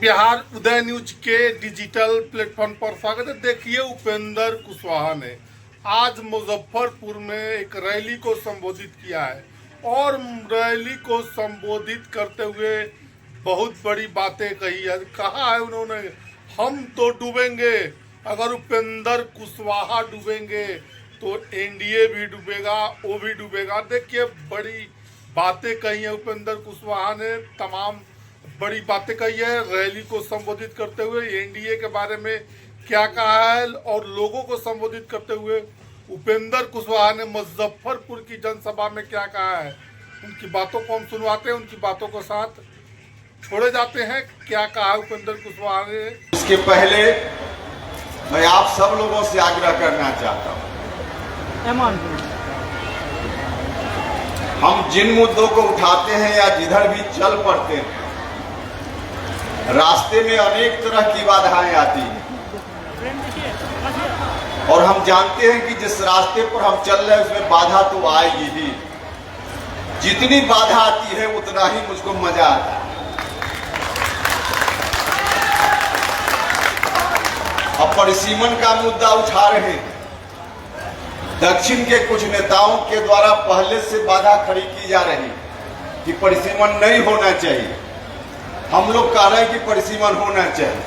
बिहार उदय news के digital platform पर स्वागत है। देखिए, उपेंद्र कुशवाहा ने आज मुजफ्फरपुर में एक रैली को संबोधित किया है और रैली को संबोधित करते हुए बहुत बड़ी बातें कही है। कहा है उन्होंने, हम तो डूबेंगे, अगर उपेंद्र कुशवाहा डूबेंगे तो एनडीए भी डूबेगा, वो भी डूबेगा। देखिए, बड़ी बातें कही है उपेंद्र कुशवाहा ने, तमाम बड़ी बातें कही है। रैली को संबोधित करते हुए एनडीए के बारे में क्या कहा है और लोगों को संबोधित करते हुए उपेंद्र कुशवाहा ने मुजफ्फरपुर की जनसभा में क्या कहा है, उनकी बातों को हम सुनवाते हैं, उनकी बातों को साथ छोड़े जाते हैं। क्या कहा है उपेंद्र कुशवाहा ने। इसके पहले मैं आप सब लोगों से आग्रह करना चाहता हूं, हम जिन मुद्दों को उठाते हैं या जिधर भी चल पड़ते हैं, रास्ते में अनेक तरह की बाधाएं आती हैं और हम जानते हैं कि जिस रास्ते पर हम चल रहे हैं उसमें बाधा तो आएगी ही। जितनी बाधा आती है उतना ही मुझको मजा आता है। अब परिसीमन का मुद्दा उठा रहे हैं। दक्षिण के कुछ नेताओं के द्वारा पहले से बाधा खड़ी की जा रही है कि परिसीमन नहीं होना चाहिए। हम लोग कह रहे हैं कि परिसीमन होना चाहिए,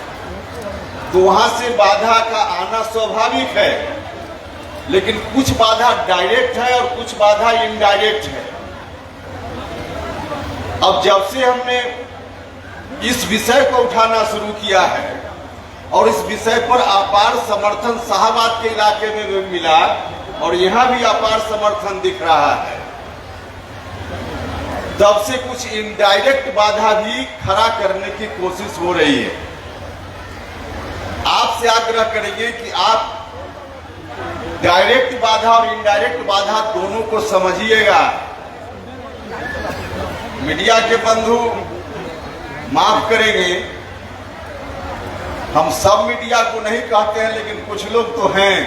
तो वहां से बाधा का आना स्वाभाविक है, लेकिन कुछ बाधा डायरेक्ट है और कुछ बाधा इनडायरेक्ट है। अब जब से हमने इस विषय को उठाना शुरू किया है और इस विषय पर अपार समर्थन शाहबाद के इलाके में भी मिला और यहां भी अपार समर्थन दिख रहा है, तब से कुछ इनडायरेक्ट बाधा भी खड़ा करने की कोशिश हो रही है। आपसे आग्रह करेंगे कि आप डायरेक्ट बाधा और इनडायरेक्ट बाधा दोनों को समझिएगा। मीडिया के बंधु माफ करेंगे, हम सब मीडिया को नहीं कहते हैं, लेकिन कुछ लोग तो हैं।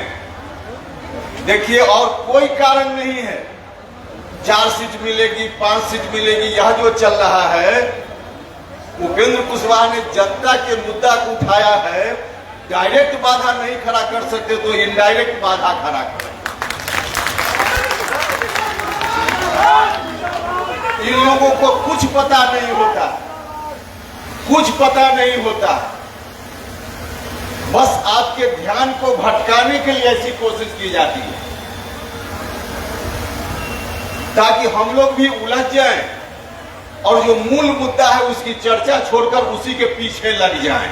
देखिए, और कोई कारण नहीं है 4 सीट मिलेगी, 5 सीट मिलेगी, यह जो चल रहा है, उपेंद्र कुशवाहा ने जनता के मुद्दा को उठाया है। डायरेक्ट बाधा नहीं खड़ा कर सकते तो इनडायरेक्ट बाधा खड़ा करें। इन लोगों को कुछ पता नहीं होता, कुछ पता नहीं होता, बस आपके ध्यान को भटकाने के लिए ऐसी कोशिश की जाती है ताकि हम लोग भी उलझ जाएं और जो मूल मुद्दा है उसकी चर्चा छोड़कर उसी के पीछे लग जाएं।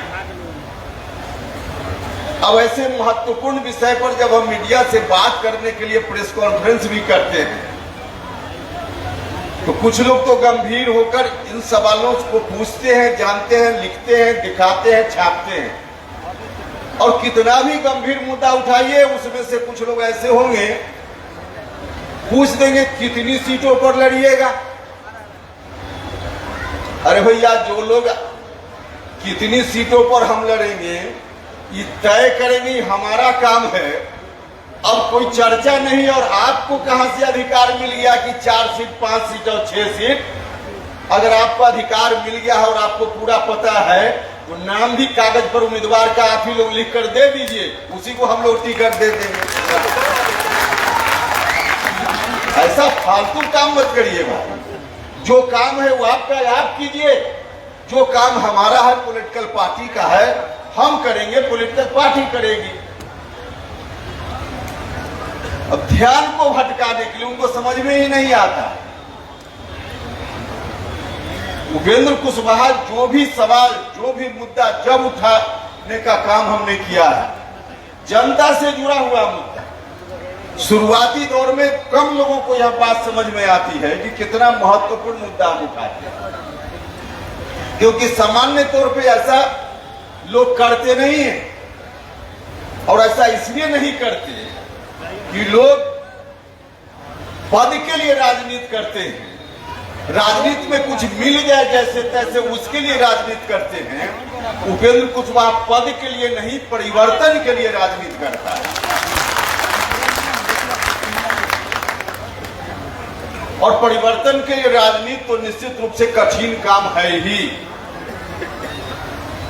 अब ऐसे महत्वपूर्ण विषय पर जब हम मीडिया से बात करने के लिए प्रेस कॉन्फ्रेंस भी करते हैं, तो कुछ लोग तो गंभीर होकर इन सवालों को पूछते हैं, जानते हैं, लिखते हैं, दिखाते हैं, छापते हैं। और कितना भी गंभीर मुद्दा उठाइए, उसमें से कुछ लोग ऐसे होंगे पूछ देंगे कितनी सीटों पर लड़िएगा। अरे भैया, जो लोग कितनी सीटों पर हम लड़ेंगे ये तय करेंगे, हमारा काम है। अब कोई चर्चा नहीं, और आपको कहां से अधिकार मिल गया कि 4 सीट, 5 सीट और 6 सीट? अगर आपको अधिकार मिल गया है और आपको पूरा पता है, तो नाम भी कागज पर उम्मीदवार का आप ही लोग लिख कर दे दीजिए, उसी को हम लोग टिकट दे देंगे। ऐसा फालतू काम मत करिएगा। जो काम है वो आपका आप कीजिए, जो काम हमारा है, पॉलिटिकल पार्टी का है, हम करेंगे, पॉलिटिकल पार्टी करेगी। अब ध्यान को भटकाने के लिए उनको समझ में ही नहीं आता। उपेंद्र कुशवाहा जो भी सवाल, जो भी मुद्दा जब उठाने का काम हमने किया है, जनता से जुड़ा हुआ मुद्दा, शुरुआती दौर में कम लोगों को यह बात समझ में आती है कि कितना महत्वपूर्ण मुद्दा हम उठाते हैं, क्योंकि सामान्य तौर पे ऐसा लोग करते नहीं हैं। और ऐसा इसलिए नहीं करते कि लोग पद के लिए राजनीति करते हैं, राजनीति में कुछ मिल जाए जैसे तैसे उसके लिए राजनीति करते हैं। उपेंद्र कुशवाहा पद के लिए नहीं, परिवर्तन के लिए राजनीति करता है। और परिवर्तन के लिए राजनीति तो निश्चित रूप से कठिन काम है ही।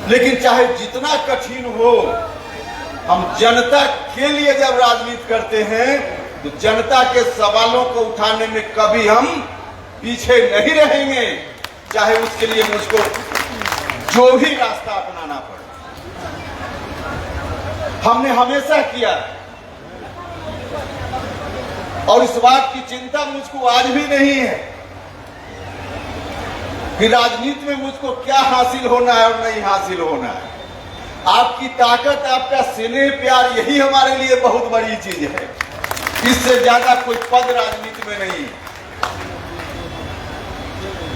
लेकिन चाहे जितना कठिन हो, हम जनता के लिए जब राजनीति करते हैं तो जनता के सवालों को उठाने में कभी हम पीछे नहीं रहेंगे, चाहे उसके लिए मुझको जो भी रास्ता अपनाना पड़े। हमने हमेशा किया और इस बात की चिंता मुझको आज भी नहीं है कि राजनीति में मुझको क्या हासिल होना है और नहीं हासिल होना है। आपकी ताकत, आपका स्नेह प्यार, यही हमारे लिए बहुत बड़ी चीज है। इससे ज्यादा कोई पद राजनीति में नहीं है।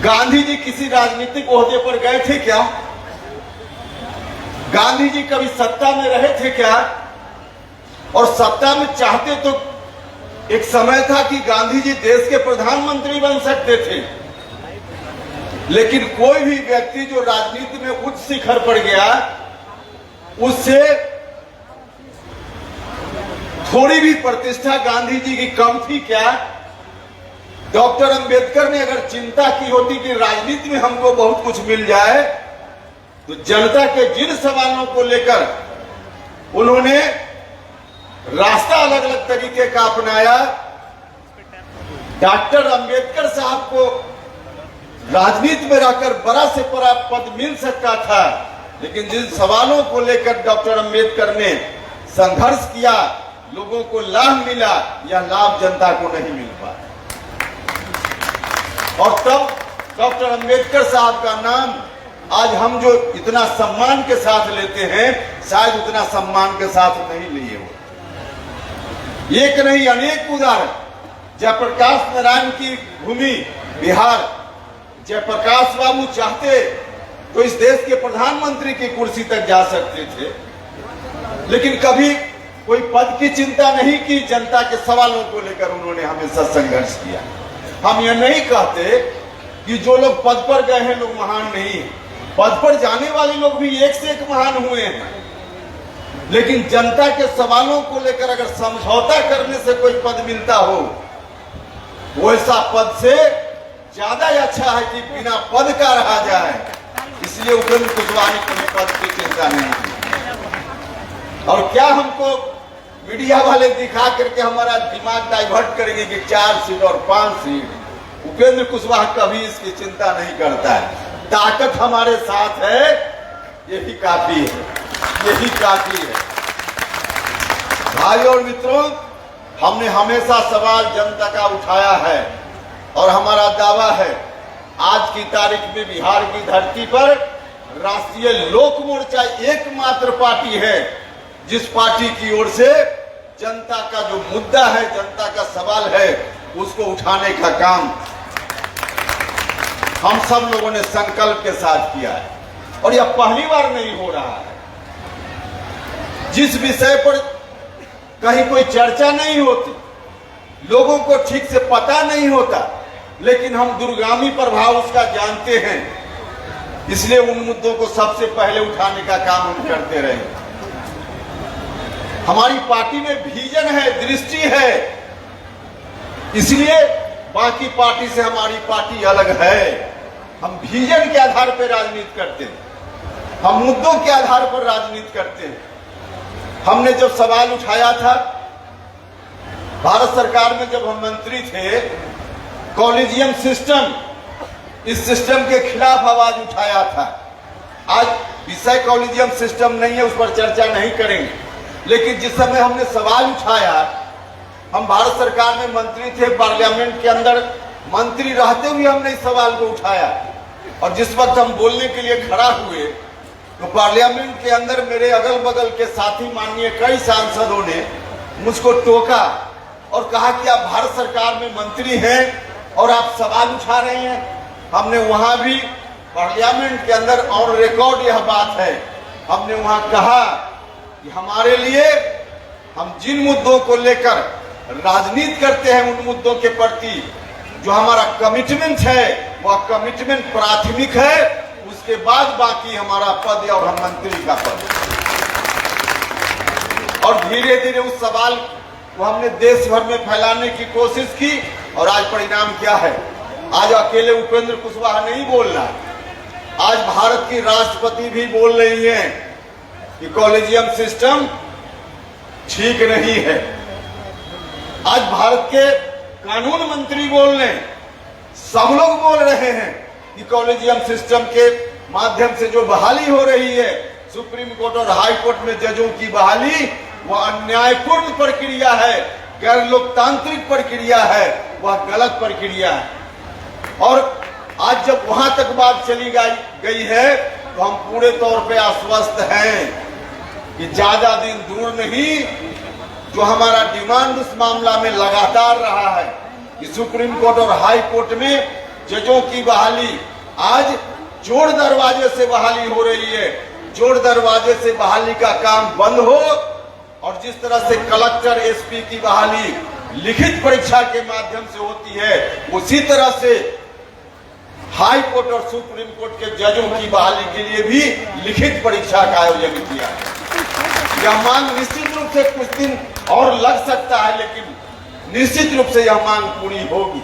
गांधी जी किसी राजनीतिक ओहदे पर गए थे क्या? गांधी जी कभी सत्ता में रहे थे क्या? और सत्ता में चाहते तो एक समय था कि गांधी जी देश के प्रधानमंत्री बन सकते थे, लेकिन कोई भी व्यक्ति जो राजनीति में उच्च शिखर पर गया, उससे थोड़ी भी प्रतिष्ठा गांधी जी की कम थी क्या? डॉक्टर अंबेडकर ने अगर चिंता की होती कि राजनीति में हमको बहुत कुछ मिल जाए, तो जनता के जिन सवालों को लेकर उन्होंने रास्ता अलग अलग तरीके का अपनाया, डॉक्टर अंबेडकर साहब को राजनीति में रहकर बड़ा से बड़ा पद मिल सकता था, लेकिन जिन सवालों को लेकर डॉक्टर अंबेडकर ने संघर्ष किया, लोगों को लाभ मिला, यह लाभ जनता को नहीं मिल पाया। और तब डॉक्टर अंबेडकर साहब का नाम आज हम जो इतना सम्मान के साथ लेते हैं, शायद उतना सम्मान के साथ नहीं लिए हो। एक नहीं अनेक उदाहरण। जयप्रकाश नारायण की भूमि बिहार, जयप्रकाश बाबू चाहते तो इस देश के प्रधानमंत्री की कुर्सी तक जा सकते थे, लेकिन कभी कोई पद की चिंता नहीं की। जनता के सवालों को लेकर उन्होंने हमेशा संघर्ष किया। हम ये नहीं कहते कि जो लोग पद पर गए हैं लोग महान नहीं हैं। पद पर जाने वाले लोग भी एक से एक महान हुए हैं, लेकिन जनता के सवालों को लेकर अगर समझौता करने से कोई पद मिलता हो, वैसा पद से ज्यादा अच्छा है कि बिना पद का रहा जाए। इसलिए उपेंद्र कुशवाहा ने कभी पद की चिंता नहीं की। और क्या हमको मीडिया वाले दिखा करके हमारा दिमाग डाइवर्ट करेंगे कि 4 सीट और 5 सीट। उपेंद्र कुशवाहा कभी इसकी चिंता नहीं करता है। ताकत हमारे साथ है, यही काफी है, यही काफी है। भाइयों और मित्रों, हमने हमेशा सवाल जनता का उठाया है और हमारा दावा है, आज की तारीख में बिहार की धरती पर राष्ट्रीय लोक मोर्चा एकमात्र पार्टी है जिस पार्टी की ओर से जनता का जो मुद्दा है, जनता का सवाल है, उसको उठाने का काम हम सब लोगों ने संकल्प के साथ किया है। और यह पहली बार नहीं हो रहा है। जिस विषय पर कहीं कोई चर्चा नहीं होती, लोगों को ठीक से पता नहीं होता, लेकिन हम दूरगामी प्रभाव उसका जानते हैं, इसलिए उन मुद्दों को सबसे पहले उठाने का काम हम करते रहे। हमारी पार्टी में विजन है, दृष्टि है, इसलिए बाकी पार्टी से हमारी पार्टी अलग है। हम विजन के आधार पर राजनीति करते हैं, हम मुद्दों के आधार पर राजनीति करते हैं। हमने जब सवाल उठाया था भारत सरकार में, जब हम मंत्री थे, कॉलेजियम सिस्टम, इस सिस्टम के खिलाफ आवाज उठाया था। आज विषय कॉलेजियम सिस्टम नहीं है, उस पर चर्चा नहीं करेंगे, लेकिन जिस समय हमने सवाल उठाया, हम भारत सरकार में मंत्री थे, पार्लियामेंट के अंदर मंत्री रहते हुए हमने इस सवाल को उठाया। और जिस वक्त हम बोलने के लिए खड़ा हुए, तो पार्लियामेंट के अंदर मेरे अगल बगल के साथी माननीय कई सांसदों ने मुझको टोका और कहा कि आप भारत सरकार में मंत्री हैं और आप सवाल उठा रहे हैं। हमने वहां भी पार्लियामेंट के अंदर ऑन रिकॉर्ड यह बात है, हमने वहां कहा कि हमारे लिए, हम जिन मुद्दों को लेकर राजनीति करते हैं, उन मुद्दों के प्रति जो हमारा कमिटमेंट है, वह कमिटमेंट प्राथमिक है, उसके बाद बाकी हमारा पद और हम मंत्री का पद। और धीरे धीरे उस सवाल को हमने देश भर में फैलाने की कोशिश की, और आज परिणाम क्या है? आज अकेले उपेंद्र कुशवाहा नहीं बोल रहा, आज भारत की राष्ट्रपति भी बोल रही है कि कॉलेजियम सिस्टम ठीक नहीं है। आज भारत के कानून मंत्री बोल रहे हैं, सब लोग बोल रहे हैं कि कॉलेजियम सिस्टम के माध्यम से जो बहाली हो रही है सुप्रीम कोर्ट और हाई कोर्ट में जजों की बहाली, वह अन्यायपूर्ण प्रक्रिया है, गैर लोकतांत्रिक प्रक्रिया है, वह गलत प्रक्रिया है। और आज जब वहां तक बात चली गई है तो हम पूरे तौर पे आश्वस्त हैं कि ज्यादा दिन दूर नहीं, जो हमारा डिमांड उस मामला में लगातार रहा है कि सुप्रीम कोर्ट और हाई कोर्ट में जजों की बहाली, आज जोड़ दरवाजे से बहाली हो रही है। जोड़ दरवाजे से बहाली का काम बंद हो और जिस तरह से कलेक्टर एसपी की बहाली लिखित परीक्षा के माध्यम से होती है, उसी तरह से हाई कोर्ट और सुप्रीम कोर्ट के जजों की बहाली के लिए भी लिखित परीक्षा का आयोजन किया है। यह मांग निश्चित रूप से कुछ दिन और लग सकता है, लेकिन निश्चित रूप से यह मांग पूरी होगी।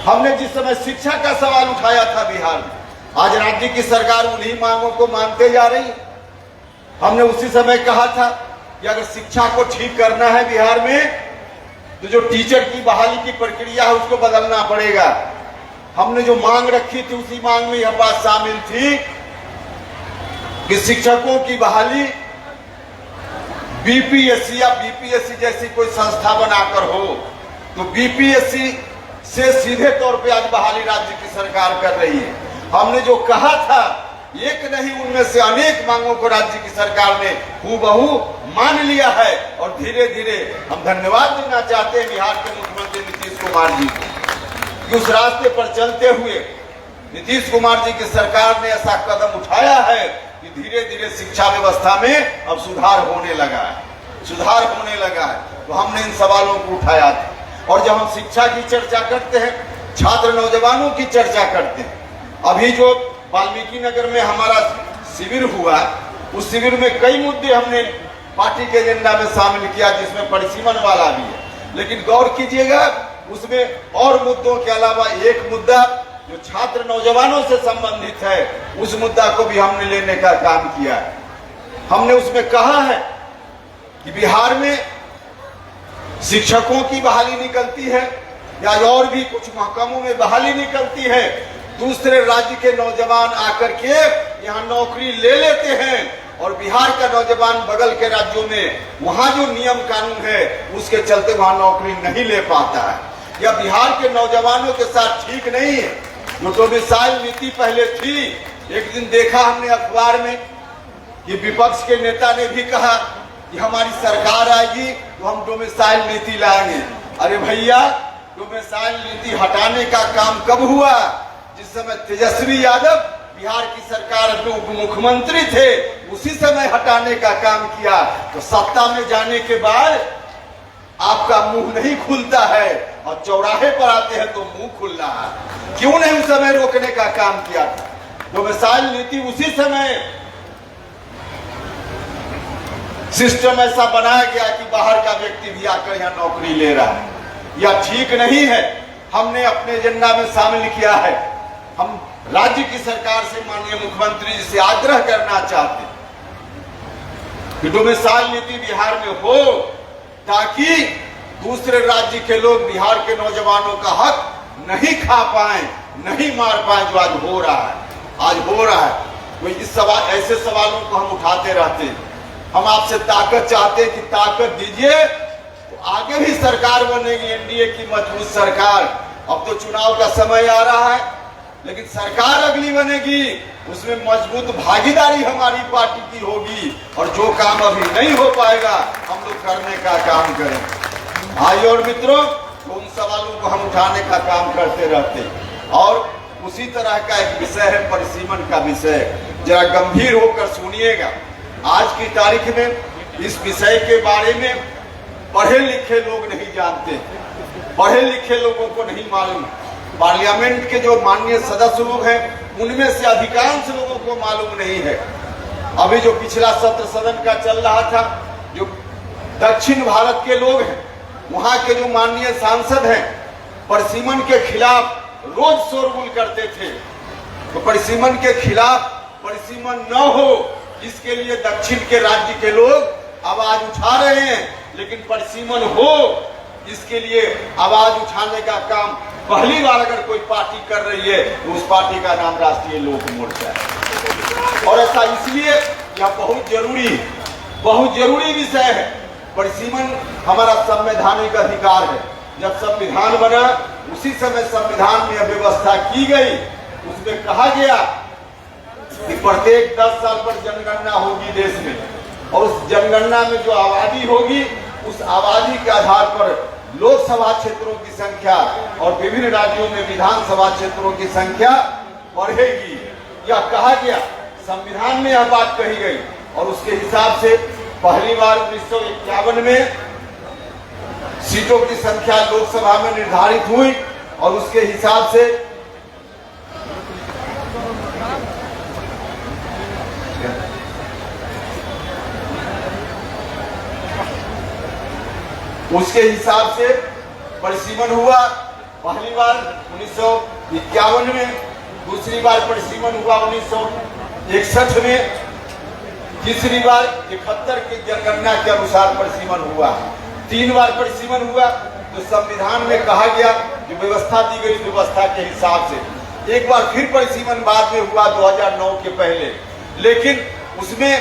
हमने जिस समय शिक्षा का सवाल उठाया था बिहार में, आज राज्य की सरकार उन्हीं मांगों को मानते जा रही है। हमने उसी समय कहा था कि अगर शिक्षा को ठीक करना है बिहार में तो जो टीचर की बहाली की प्रक्रिया है उसको बदलना पड़ेगा। हमने जो मांग रखी थी उसी मांग में यह बात शामिल थी कि शिक्षकों की बहाली बीपीएससी या बीपीएससी जैसी कोई संस्था बनाकर हो, तो बीपीएससी से सीधे तौर पे आज बहाली राज्य की सरकार कर रही है। हमने जो कहा था, एक नहीं उनमें से अनेक मांगों को राज्य की सरकार ने हूबहू मान लिया है और धीरे धीरे हम धन्यवाद देना चाहते हैं बिहार के मुख्यमंत्री नीतीश कुमार जी को कि उस रास्ते पर चलते हुए नीतीश कुमार जी की सरकार ने ऐसा कदम उठाया है कि धीरे धीरे शिक्षा व्यवस्था में अब सुधार होने लगा है। तो हमने इन सवालों को उठाया था। और जब हम शिक्षा की चर्चा करते हैं, छात्र नौजवानों की चर्चा करते हैं, अभी जो वाल्मीकि नगर में हमारा शिविर हुआ, उस शिविर में कई मुद्दे हमने पार्टी के एजेंडा में शामिल किया, जिसमें परिसीमन वाला भी है। लेकिन गौर कीजिएगा, उसमें और मुद्दों के अलावा एक मुद्दा जो छात्र नौजवानों से संबंधित है, उस मुद्दा को भी हमने लेने का काम किया है। हमने उसमें कहा है कि बिहार में शिक्षकों की बहाली निकलती है या और भी कुछ महकमों में बहाली निकलती है, दूसरे राज्य के नौजवान आकर के यहाँ नौकरी ले लेते हैं और बिहार का नौजवान बगल के राज्यों में वहाँ जो नियम कानून है उसके चलते वहाँ नौकरी नहीं ले पाता है। या बिहार के नौजवानों के साथ ठीक नहीं है। जो डोमिसाइल नीति पहले थी, एक दिन देखा हमने अखबार में कि विपक्ष के नेता ने भी कहा कि हमारी सरकार आएगी तो हम डोमिसाइल नीति लाएंगे। अरे भैया, डोमिसाइल नीति हटाने का काम कब हुआ? जिस समय तेजस्वी यादव बिहार की सरकार में उप मुख्यमंत्री थे, उसी समय हटाने का काम किया। तो सत्ता में जाने के बाद आपका मुंह नहीं खुलता है और चौराहे पर आते हैं तो मुंह खुल रहा है। क्यों नहीं उस समय रोकने का काम किया था? डोमिसाइल नीति उसी समय सिस्टम ऐसा बनाया गया कि बाहर का व्यक्ति भी आकर यहाँ नौकरी ले रहा है। यह ठीक नहीं है। हमने अपने एजेंडा में शामिल किया है। हम राज्य की सरकार से माननीय मुख्यमंत्री जी से आग्रह करना चाहते हैं कि डोमिसाइल नीति बिहार में हो, ताकि दूसरे राज्य के लोग बिहार के नौजवानों का हक नहीं खा पाए, नहीं मार पाए, जो आज हो रहा है। तो इस सवाल, ऐसे सवालों को हम उठाते रहते हैं। हम आपसे ताकत चाहते हैं कि ताकत दीजिए, तो आगे भी सरकार बनेगी, एनडीए की मजबूत सरकार। अब तो चुनाव का समय आ रहा है, लेकिन सरकार अगली बनेगी, उसमें मजबूत भागीदारी हमारी पार्टी की होगी और जो काम अभी नहीं हो पाएगा हम लोग करने का काम करें। भाई और मित्रों, तो उन सवालों को हम उठाने का काम करते रहते हैं। और उसी तरह का एक विषय है परिसीमन का विषय। जरा गंभीर होकर सुनिएगा। आज की तारीख में इस विषय के बारे में पढ़े लिखे लोग नहीं जानते, पढ़े लिखे लोगों को नहीं मालूम। पार्लियामेंट के जो माननीय सदस्य लोग हैं, उनमें से अधिकांश लोगों को मालूम नहीं है। अभी जो पिछला सत्र सदन का चल रहा था, जो दक्षिण भारत के लोग हैं, वहां के जो माननीय सांसद हैं, परिसीमन के खिलाफ रोज शोरगुल करते थे तो परिसीमन के खिलाफ परिसीमन न हो, इसके लिए दक्षिण के राज्य के लोग आवाज उठा रहे हैं। लेकिन परिसीमन हो, इसके लिए आवाज उठाने का काम पहली बार अगर कोई पार्टी कर रही है तो उस पार्टी का नाम राष्ट्रीय लोक मोर्चा है। और ऐसा इसलिए यह बहुत जरूरी विषय है। परिसीमन हमारा संवैधानिक अधिकार है। जब संविधान बना उसी समय संविधान में व्यवस्था की गई, उसमें कहा गया कि प्रत्येक 10 साल पर जनगणना होगी देश में, और उस जनगणना में जो आबादी होगी उस आबादी के आधार पर लोकसभा क्षेत्रों की संख्या और विभिन्न राज्यों में विधानसभा क्षेत्रों की संख्या बढ़ेगी। यह कहा गया, संविधान में यह बात कही गई, और उसके हिसाब से पहली बार 1951 में सीटों की संख्या लोकसभा में निर्धारित हुई, और उसके हिसाब से परिसीमन हुआ। पहली बार 1951 में, दूसरी बार परिसीमन हुआ 1961 में, तीसरी बार 71 की जनगणना के अनुसार परिसीमन हुआ। 3 बार परिसीमन हुआ। तो संविधान में कहा गया, जो व्यवस्था दी गई व्यवस्था के हिसाब से एक बार फिर परिसीमन बाद में हुआ 2009 के पहले। लेकिन उसमें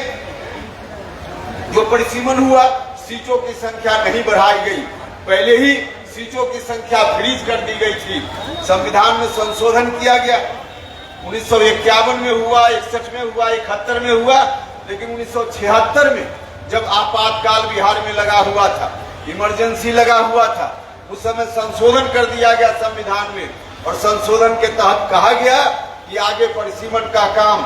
जो परिसीमन हुआ, सीटों की संख्या नहीं बढ़ाई गई। पहले ही सीटों की संख्या फ्रीज कर दी गई थी। संविधान में संशोधन किया गया, 1951 में हुआ, 61 में हुआ, 71 में हुआ। लेकिन 1976 में जब आपातकाल बिहार में लगा हुआ था, इमरजेंसी लगा हुआ था, उस समय संशोधन कर दिया गया संविधान में, और संशोधन के तहत कहा गया कि आगे परिसीमन का काम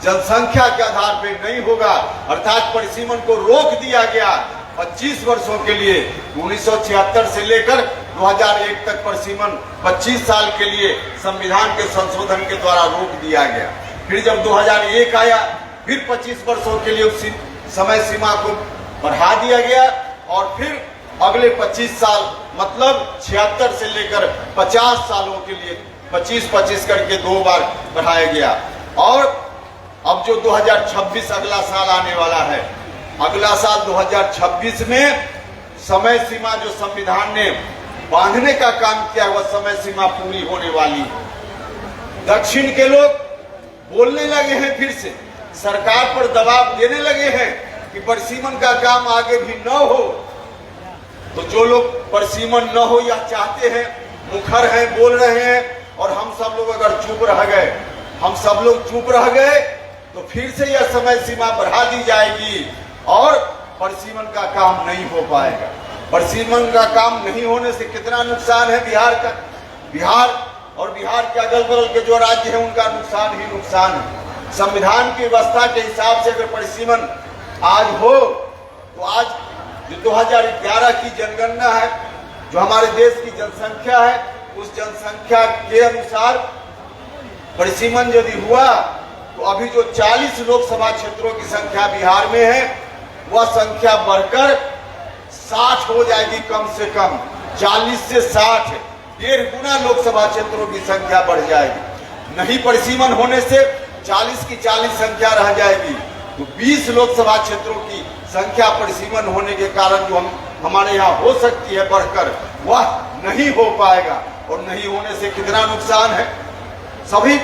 जनसंख्या के आधार पर नहीं होगा, अर्थात परिसीमन को रोक दिया गया 25 वर्षों के लिए। 1976 से लेकर 2001 तक परिसीमन 25 साल के लिए संविधान के संशोधन के द्वारा रोक दिया गया। फिर जब 2001 आया, फिर 25 वर्षों के लिए उस समय सीमा को बढ़ा दिया गया, और फिर अगले 25 साल मतलब 76 से लेकर 50 सालों के लिए 25-25 करके 2 बार बढ़ाया गया। और अब जो 2026 अगला साल आने वाला है, अगला साल 2026 में समय सीमा जो संविधान ने बांधने का काम किया, वह समय सीमा पूरी होने वाली है। दक्षिण के लोग बोलने लगे हैं, फिर से सरकार पर दबाव देने लगे हैं कि परिसीमन का काम आगे भी न हो। तो जो लोग परिसीमन न हो या चाहते हैं, मुखर हैं, बोल रहे हैं, और हम सब लोग अगर चुप रह गए, तो फिर से यह समय सीमा बढ़ा दी जाएगी और परिसीमन का काम नहीं हो पाएगा। परिसीमन का काम नहीं होने से कितना नुकसान है बिहार का, और बिहार के अगल बगल के जो राज्य हैं उनका नुकसान ही नुकसान है। संविधान की व्यवस्था के हिसाब से अगर परिसीमन आज हो, तो आज जो 2011 की जनगणना है, जो हमारे देश की जनसंख्या है, उस जनसंख्या के अनुसार परिसीमन यदि हुआ, तो अभी जो 40 लोकसभा क्षेत्रों की संख्या बिहार में है, वह संख्या बढ़कर 60 हो जाएगी। कम से कम 40 से 60, 1.5 गुना लोकसभा क्षेत्रों की संख्या बढ़ जाएगी। नहीं परिसीमन होने से 40 की 40 संख्या रह जाएगी। तो 20 लोकसभा क्षेत्रों की संख्या परिसीमन होने के कारण जो हमारे यहाँ हो सकती है बढ़कर, वह नहीं हो पाएगा। और नहीं होने से कितना नुकसान है, सभी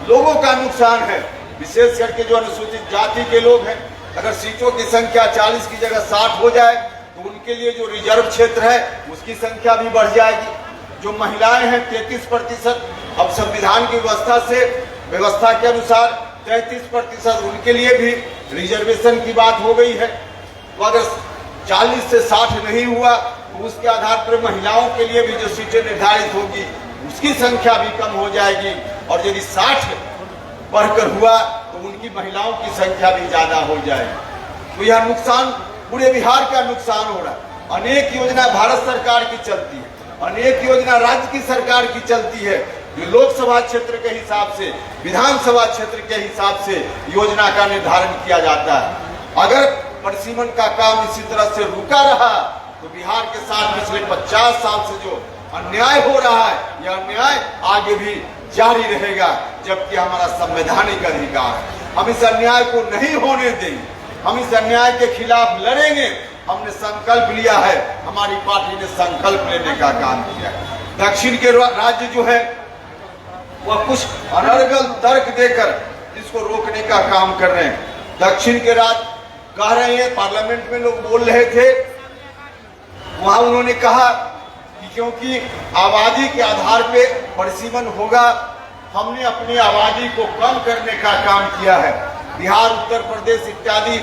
लोगों का नुकसान है। विशेष करके जो अनुसूचित जाति के लोग हैं, अगर सीटों की संख्या 40 की जगह 60 हो जाए, तो उनके लिए जो रिजर्व क्षेत्र है उसकी संख्या भी बढ़ जाएगी। जो महिलाएं हैं 33%, अब संविधान की व्यवस्था के अनुसार 33%, उनके लिए भी रिजर्वेशन की बात हो गई है। तो अगर 40 से 60 नहीं हुआ, तो उसके आधार पर महिलाओं के लिए भी जो सीटें निर्धारित होगी उसकी संख्या भी कम हो जाएगी। और यदि 60 बढ़कर हुआ, तो उनकी महिलाओं की संख्या भी ज्यादा हो जाएगी। तो यह नुकसान पूरे बिहार का नुकसान हो रहा है। अनेक योजना भारत सरकार की चलती है, अनेक योजना राज्य की सरकार की चलती है, जो लोकसभा क्षेत्र के हिसाब से, विधानसभा क्षेत्र के हिसाब से योजना का निर्धारण किया जाता है। अगर परिसीमन का काम इसी तरह से रुका रहा, तो बिहार के साथ पिछले 50 साल से जो अन्याय हो रहा है, यह अन्याय आगे भी जारी रहेगा, जबकि हमारा संवैधानिक अधिकार है। हम इस अन्याय को नहीं होने देंगे, हम इस अन्याय के खिलाफ लड़ेंगे। हमने संकल्प लिया है, हमारी पार्टी ने संकल्प लेने का काम किया है। दक्षिण के राज्य जो है वह कुछ अनर्गल तर्क देकर इसको रोकने का काम कर रहे हैं। दक्षिण के राज्य कह रहे हैं, पार्लियामेंट में लोग बोल रहे थे, वहां उन्होंने कहा कि क्योंकि आबादी के आधार पे परिसीमन होगा, हमने अपनी आबादी को कम करने का काम किया है। बिहार, उत्तर प्रदेश इत्यादि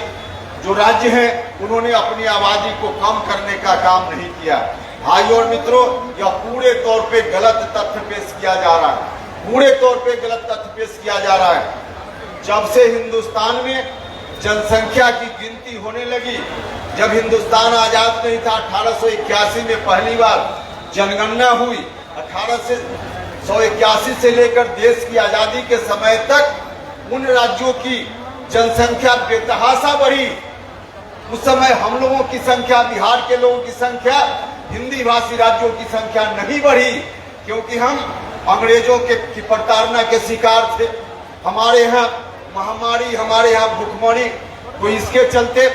जो राज्य हैं, उन्होंने अपनी आबादी को कम करने का काम नहीं किया। भाइयों और मित्रों, यह पूरे तौर पे गलत तथ्य पेश किया जा रहा है, पूरे तौर पे गलत तथ्य पेश किया जा रहा है। जब से हिंदुस्तान में जनसंख्या की गिनती होने लगी, जब हिंदुस्तान आजाद नहीं था, 1881 में पहली बार जनगणना हुई। 1881 से लेकर देश की आजादी के समय तक उन राज्यों की जनसंख्या बेतहाशा बढ़ी। उस समय हम लोगों की संख्या, बिहार के लोगों की संख्या हिंदी भाषी राज्यों की संख्या नहीं बढ़ी, क्योंकि हम अंग्रेजों की प्रताड़ना के शिकार थे। हमारे यहाँ महामारी, हमारे यहाँ भूखमरी, तो इसके चलते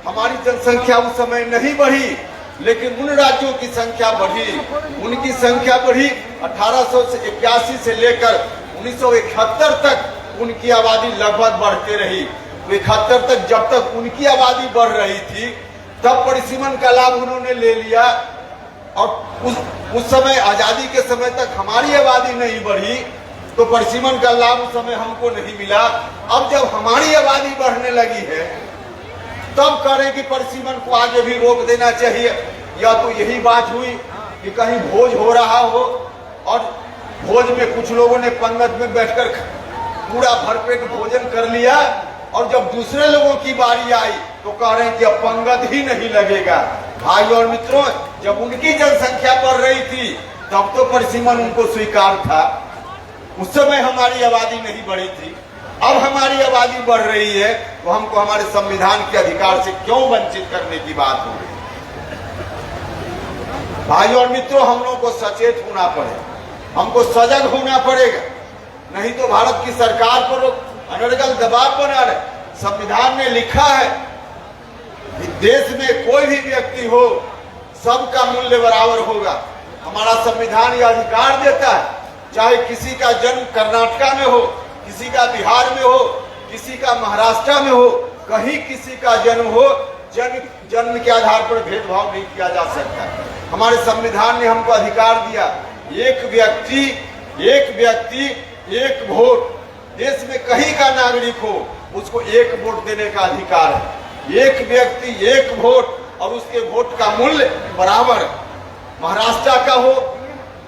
हमारी जनसंख्या उस समय नहीं बढ़ी। लेकिन उन राज्यों की संख्या बढ़ी, उनकी संख्या बढ़ी। 1881 से लेकर 1971 तक उनकी आबादी लगभग बढ़ते रही। तो 71 तक जब तक उनकी आबादी बढ़ रही थी, तब परिसीमन का लाभ उन्होंने ले लिया। और उस समय आजादी के समय तक हमारी आबादी नहीं बढ़ी, तो परिसीमन का लाभ उस समय हमको नहीं मिला। अब जब हमारी आबादी बढ़ने लगी है, तब करें कि परिसीमन को आगे भी रोक देना चाहिए। या तो यही बात हुई कि कहीं भोज हो रहा हो और भोज में कुछ लोगों ने पंगत में बैठकर पूरा भरपेट भोजन कर लिया, और जब दूसरे लोगों की बारी आई तो कह रहे हैं कि अब पंगत ही नहीं लगेगा। भाइयों और मित्रों, जब उनकी जनसंख्या बढ़ रही थी, तब तो परिसीमन उनको स्वीकार था। उस समय हमारी आबादी नहीं बढ़ी थी। अब हमारी आबादी बढ़ रही है, तो हमको हमारे संविधान के अधिकार से क्यों वंचित करने की बात हो रही है? भाइयों और मित्रों, हम लोगों को सचेत होना पड़ेगा, हमको सजग होना पड़ेगा, नहीं तो भारत की सरकार पर अनर्गल दबाव बना रहे। संविधान ने लिखा है कि देश में कोई भी व्यक्ति हो, सबका मूल्य बराबर होगा। हमारा संविधान यह अधिकार देता है, चाहे किसी का जन्म कर्नाटका में हो, किसी का बिहार में हो, किसी का महाराष्ट्र में हो, कहीं किसी का जन्म हो, जन्म के आधार पर भेदभाव नहीं किया जा सकता। हमारे संविधान ने हमको अधिकार दिया, एक व्यक्ति एक वोट। देश में कहीं का नागरिक हो, उसको एक वोट देने का अधिकार है। एक व्यक्ति एक वोट, और उसके वोट का मूल्य बराबर। महाराष्ट्र का हो,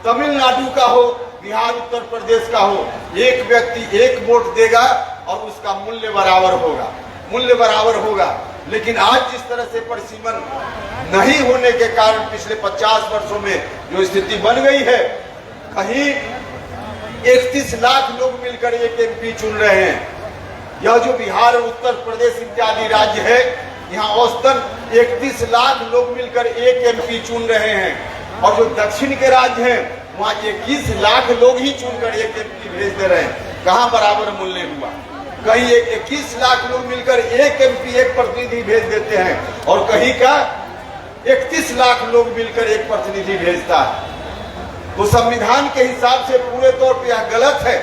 तमिलनाडु का हो, बिहार, उत्तर प्रदेश का हो, एक व्यक्ति एक वोट देगा और उसका मूल्य बराबर होगा। लेकिन आज जिस तरह से परिसीमन नहीं होने के कारण पिछले 50 वर्षों में जो स्थिति बन गई है, कहीं 31 लाख लोग मिलकर एक एमपी चुन रहे हैं। यह जो बिहार, उत्तर प्रदेश इत्यादि राज्य है, यहाँ औसतन 31 लाख लोग मिलकर एक एमपी चुन रहे हैं। और जो दक्षिण के राज्य हैं, वहाँ 21 लाख लोग ही चुनकर एक एमपी भेज दे रहे हैं। कहाँ बराबर मूल्य हुआ? कहीं 21 लाख लोग मिलकर एक एमपी, एक प्रतिनिधि भेज देते हैं, और कहीं का 31 लाख लोग मिलकर एक प्रतिनिधि भेजता है। तो संविधान के हिसाब से पूरे तौर पर यह गलत है।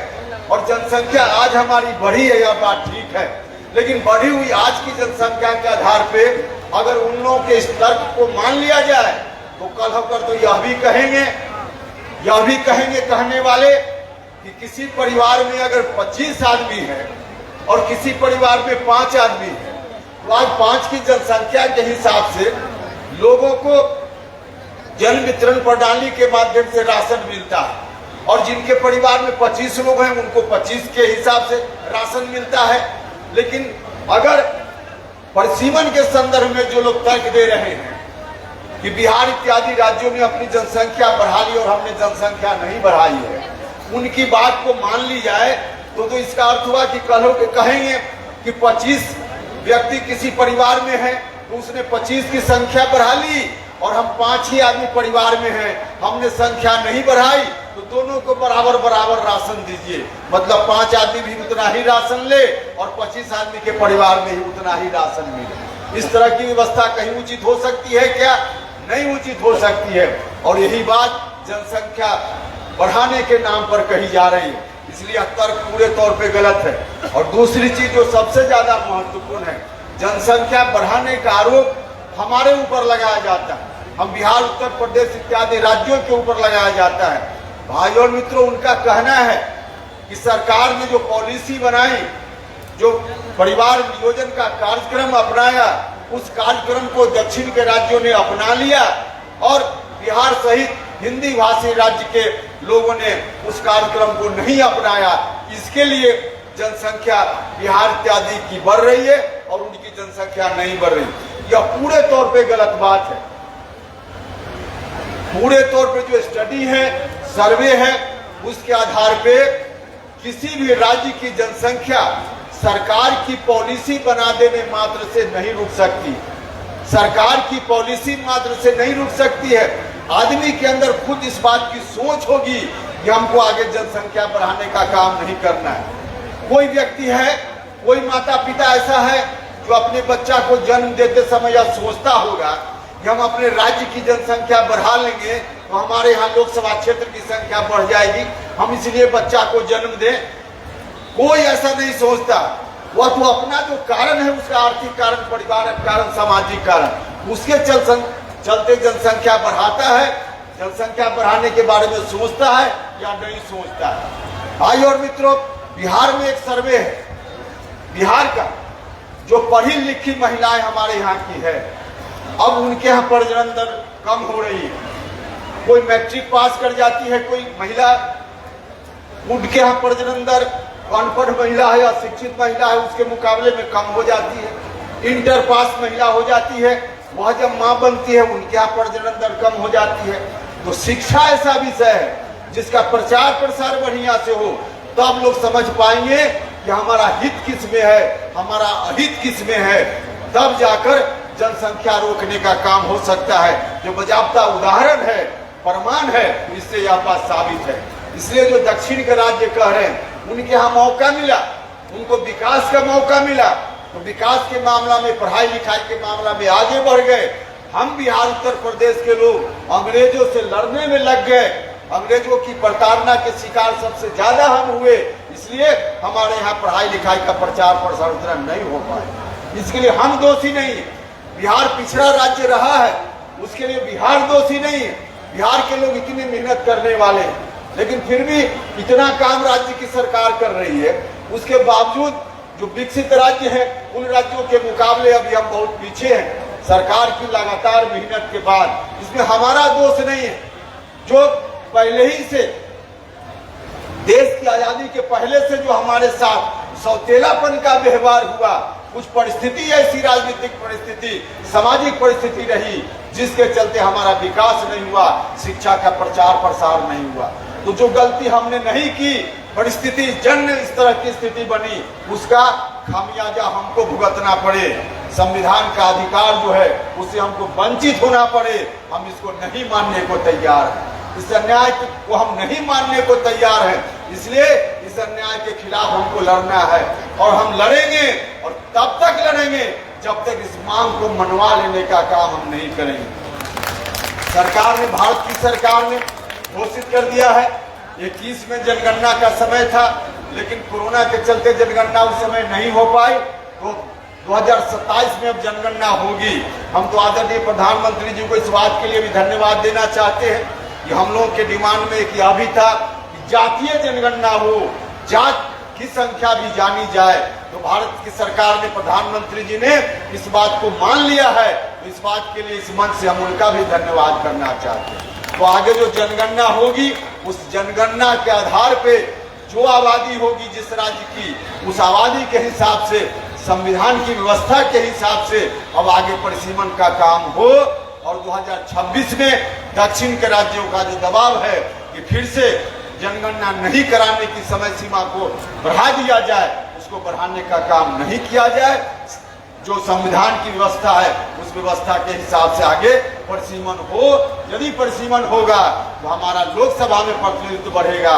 और जनसंख्या आज हमारी बढ़ी है, यह बात ठीक है, लेकिन बढ़ी हुई आज की जनसंख्या के आधार पे अगर उन लोगों के इस तर्क को मान लिया जाए, तो कल होकर तो यह भी कहेंगे कहने वाले कि किसी परिवार में अगर 25 आदमी है और किसी परिवार में 5 आदमी है, तो आज 5 की जनसंख्या के हिसाब से लोगों को जन वितरण प्रणाली के माध्यम से राशन मिलता है, और जिनके परिवार में 25 लोग हैं उनको 25 के हिसाब से राशन मिलता है। लेकिन अगर परिसीमन के संदर्भ में जो लोग तर्क दे रहे हैं कि बिहार इत्यादि राज्यों ने अपनी जनसंख्या बढ़ा ली और हमने जनसंख्या नहीं बढ़ाई है, उनकी बात को मान ली जाए, तो इसका अर्थ हुआ कि कल हो के कहेंगे कि 25 व्यक्ति किसी परिवार में है, तो उसने 25 की संख्या बढ़ा ली, और हम 5 ही आदमी परिवार में हैं, हमने संख्या नहीं बढ़ाई, तो दोनों को बराबर बराबर राशन दीजिए, मतलब 5 आदमी भी उतना ही राशन ले और 25 आदमी के परिवार में ही उतना ही राशन मिले। इस तरह की व्यवस्था कहीं उचित हो सकती है क्या? नहीं उचित हो सकती है। और यही बात जनसंख्या बढ़ाने के नाम पर कही जा रही है, इसलिए यह तर्क पूरे तौर पे गलत है। और दूसरी चीज जो सबसे ज्यादा महत्वपूर्ण है, जनसंख्या बढ़ाने का आरोप हमारे ऊपर लगाया जाता है, हम बिहार, उत्तर प्रदेश इत्यादि राज्यों के ऊपर लगाया जाता है। भाई और मित्रों, उनका कहना है कि सरकार ने जो पॉलिसी बनाई, जो परिवार नियोजन का कार्यक्रम अपनाया, उस कार्यक्रम को दक्षिण के राज्यों ने अपना लिया और बिहार सहित हिंदी भाषी राज्य के लोगों ने उस कार्यक्रम को नहीं अपनाया। इसके लिए जनसंख्या बिहार इत्यादि की बढ़ रही है और उनकी जनसंख्या नहीं बढ़ रही। यह पूरे तौर पे गलत बात है। पूरे तौर पे जो स्टडी है, सर्वे है, उसके आधार पे किसी भी राज्य की जनसंख्या सरकार की पॉलिसी बना देने मात्र से नहीं रुक सकती। सरकार की पॉलिसी मात्र से नहीं रुक सकती है। आदमी के अंदर खुद इस बात की सोच होगी कि हमको आगे जनसंख्या बढ़ाने का काम नहीं करना है। कोई व्यक्ति है, कोई माता पिता ऐसा है जो अपने बच्चा को जन्म देते समय यह सोचता होगा कि हम अपने राज्य की जनसंख्या बढ़ा लेंगे तो हमारे यहाँ लोकसभा क्षेत्र की संख्या बढ़ जाएगी, हम इसलिए बच्चा को जन्म दें। कोई ऐसा नहीं सोचता। वह तो अपना जो कारण है, उसका आर्थिक कारण, परिवार कारण, सामाजिक कारण, उसके चलते जनसंख्या बढ़ाता है। जनसंख्या बढ़ाने के बारे में सोचता है या नहीं सोचता है। भाई और मित्रों, बिहार में एक सर्वे है, बिहार का, जो पढ़ी लिखी महिलाएं हमारे यहाँ की है, अब उनके यहाँ प्रजनन दर कम हो रही है। कोई मैट्रिक पास कर जाती है कोई महिला, उनके यहाँ प्रजनन दर अनपढ़ महिला है या शिक्षित महिला है उसके मुकाबले में कम हो जाती है। इंटर पास महिला हो जाती है, वह जब माँ बनती है उनके यहाँ प्रजनन दर कम हो जाती है। तो शिक्षा ऐसा विषय है जिसका प्रचार प्रसार बढ़िया से हो, तो आप लोग समझ पाएंगे कि हमारा हित किस में है, हमारा अहित किस में है। तब जाकर जनसंख्या रोकने का काम हो सकता है। जो बजाबता उदाहरण है, प्रमाण है, इससे यह बात साबित है। इसलिए जो दक्षिण के राज्य कह रहे हैं, उनके यहाँ मौका मिला, उनको विकास का मौका मिला, तो विकास के मामला में, पढ़ाई लिखाई के मामला में आगे बढ़ गए। हम बिहार, उत्तर प्रदेश के लोग अंग्रेजों से लड़ने में लग गए। अंग्रेजों की प्रताड़ना के शिकार सबसे ज्यादा हम हुए, इसलिए हमारे यहाँ पढ़ाई लिखाई का प्रचार प्रसार उतना नहीं हो पाया। इसके लिए हम दोषी नहीं है। बिहार पिछड़ा राज्य रहा है, उसके लिए बिहार दोषी नहीं है। बिहार के लोग इतनी मेहनत करने वाले हैं, लेकिन फिर भी इतना काम राज्य की सरकार कर रही है, उसके बावजूद जो विकसित राज्य है उन राज्यों के मुकाबले अभी हम बहुत पीछे हैं। सरकार की लगातार मेहनत के बाद, इसमें हमारा दोष नहीं है। जो पहले ही से देश की आजादी के पहले से जो हमारे साथ सौतेलापन का व्यवहार हुआ, कुछ परिस्थिति ऐसी, राजनीतिक परिस्थिति, सामाजिक परिस्थिति रही जिसके चलते हमारा विकास नहीं हुआ, शिक्षा का प्रचार प्रसार नहीं हुआ। तो जो गलती हमने नहीं की, परिस्थिति जन्य इस तरह की स्थिति बनी, उसका खामियाजा हमको भुगतना पड़े। संविधान का अधिकार जो है उससे हमको वंचित होना पड़े, हम इसको नहीं मानने को तैयार हैं। इस अन्याय को हम नहीं मानने को तैयार हैं। इसलिए इस अन्याय के खिलाफ हमको लड़ना है और हम लड़ेंगे, और तब तक लड़ेंगे जब तक इस मांग को मनवा लेने का काम हम नहीं करेंगे। सरकार ने, भारत की सरकार ने घोषित कर दिया है 21 में जनगणना का समय था, लेकिन कोरोना के चलते जनगणना उस समय नहीं हो पाई, तो 2027 में अब जनगणना होगी। हम तो आदरणीय प्रधानमंत्री जी को इस बात के लिए भी धन्यवाद देना चाहते हैं कि हम लोगों के डिमांड में एक यह भी था कि जातीय जनगणना हो, जात की संख्या भी जानी जाए। तो भारत की सरकार ने, प्रधानमंत्री जी ने इस बात को मान लिया है, तो इस बात के लिए इस मंच से हम उनका भी धन्यवाद करना चाहते हैं। तो आगे जो जनगणना होगी, उस जनगणना के आधार पे जो आबादी होगी जिस राज्य की, उस आबादी के हिसाब से, संविधान की व्यवस्था के हिसाब से अब आगे परिसीमन का काम हो। और 2026 में दक्षिण के राज्यों का जो दबाव है कि फिर से जनगणना नहीं कराने की समय सीमा को बढ़ा दिया जाए, उसको बढ़ाने का काम नहीं किया जाए। जो संविधान की व्यवस्था है उस व्यवस्था के हिसाब से आगे परिसीमन हो। यदि परिसीमन होगा तो हमारा लोकसभा में प्रतिनिधित्व बढ़ेगा,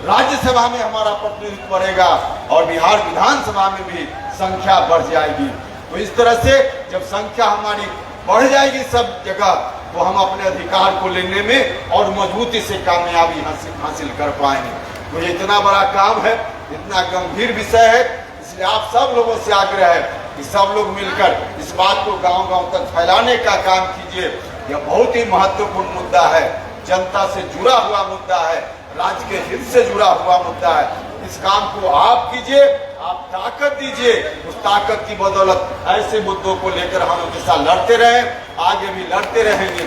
राज्यसभा में हमारा प्रतिनिधित्व बढ़ेगा और बिहार विधानसभा में भी संख्या बढ़ जाएगी। तो इस तरह से जब संख्या हमारी बढ़ जाएगी सब जगह, तो हम अपने अधिकार को लेने में और मजबूती से कामयाबी हासिल कर पाएंगे। तो ये इतना बड़ा काम है, इतना गंभीर विषय है, इसलिए आप सब लोगों से आग्रह है कि सब लोग मिलकर इस बात को गांव-गांव तक फैलाने का काम कीजिए। यह बहुत ही महत्वपूर्ण मुद्दा है, जनता से जुड़ा हुआ मुद्दा है, राज्य के हित से जुड़ा हुआ मुद्दा है। इस काम को आप कीजिए, आप ताकत दीजिए, उस ताकत की बदौलत ऐसे मुद्दों को लेकर हम हमेशा लड़ते रहे, आगे भी लड़ते रहेंगे।